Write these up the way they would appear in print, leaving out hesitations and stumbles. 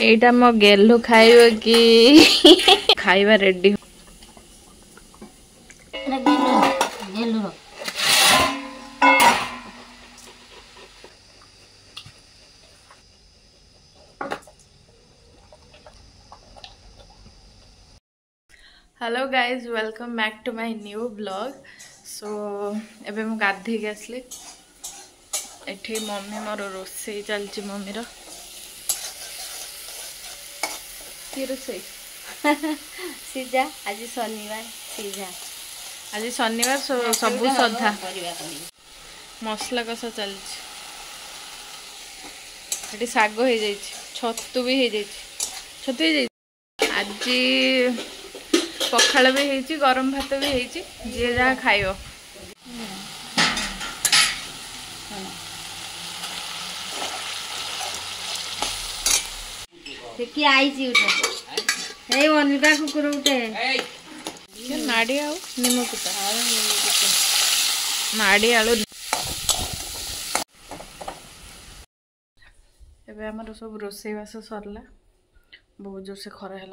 एटा मो गेलु खाइबो कि खाइबा ready hello guys welcome back to my new blog. So एबे मु गाधे के आसली एठी मम्मी मोर रोसे चलची मम्मीर कि रोसे सीजा आज शनिवार सीजा आज शनिवार सबु सधा मसला कसा चलची एठी साग हो जाई छतु भी हो जाई छतु हो जाई आज पखाल भी है गरम भात भी है जी जहाँ खाइब अनगा कुकुर उठे नाड़ी आउ निम कुटा नाड़ी आलू एबे हमर सब रोसई बास सरला बहुत जोर से खरा है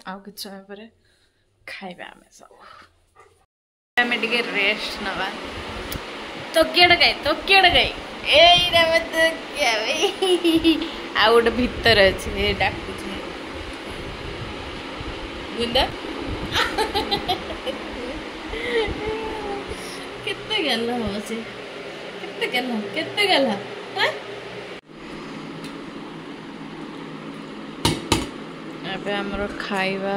आउ किछ समय पर खाइबा हमें सब हमें टिके रेस्ट नवा तो केड़ गई एइरा मत क्या भाई आ गोटे भीतर अछि ए डाकु छै गुंडा कितने गल्ला हो से कितने गल्ला हां एबे हमरो खाइबा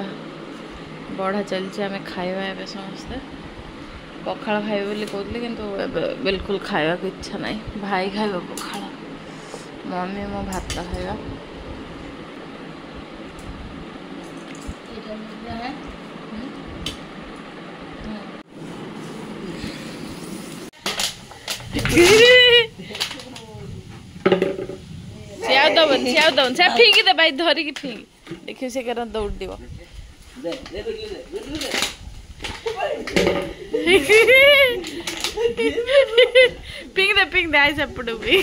बढ़ा चलছে आम खाइबा ए समस्ते पखाड़ खाइबे बोली कहते किंतु बिल्कुल खाइबा को इच्छा नहीं भाई खाइबा पखाड़ मम्मी मो भात खाइबा सियाव दबन से फिंगी दे भाई धरिकी फिंगी देखियो से कर दौड़ दिबो पिंग दे आई सब पड़ो भी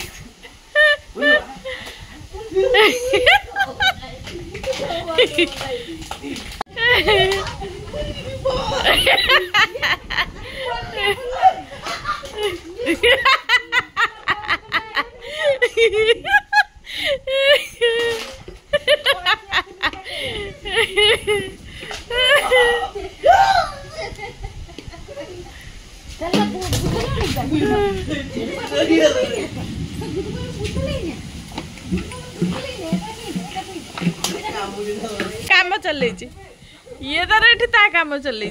काम चल ये तार ये काम चल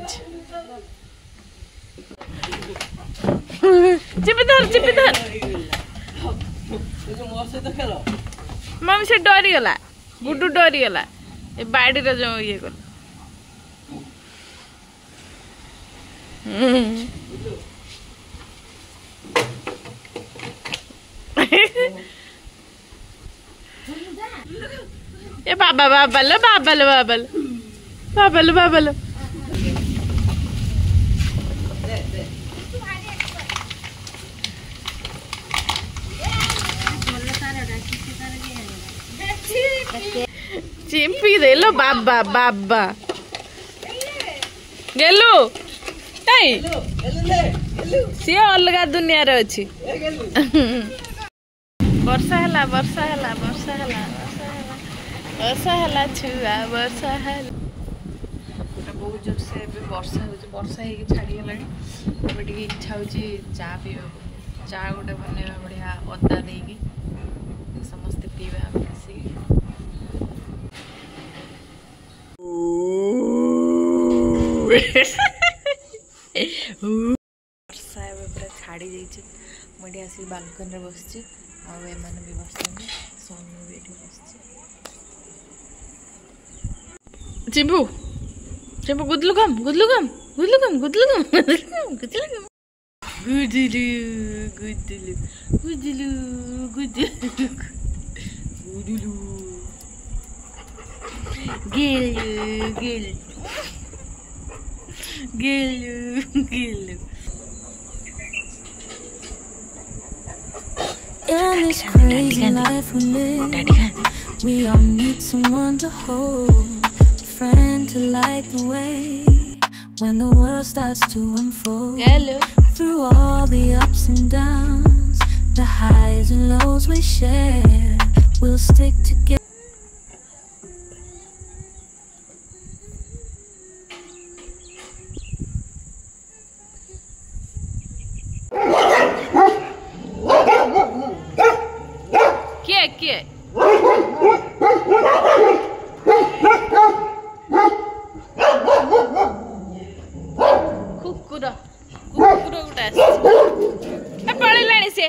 चिपिधर मम्मी से डरी गला गुड्डू डरी गला ए बाड़ी रे जो ये कर ए बाबा चिंपी दे लो बाबा गेलु ताई सी अलग दुनिया रे अछि वर्षा हला छुआ वर्षा हला बहुत जोर से वर्षा हो छाड़ी गला इच्छा हो चा पीवा चा गोटे बनवा बढ़िया अदा देगी समस्ते पीवा वर्षा पूरा छाड़ी जाइए मुझे आस बालकनी बस आने भी बस सोनू भी बस चिंपू गुदलु कम गेलु In this crazy life we live, We all need someone to hold, a friend to light the way when the world starts to unfold. Hello. Through all the ups and downs, the highs and lows we share, we'll stick together. କିଏ କୁକୁର ଗୋଟେ ଆସିଛି ପଳେଇଲାଣି ସେ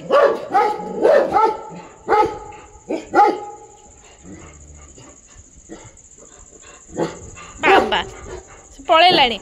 ବାବା ସେ ପଳେଇଲାଣି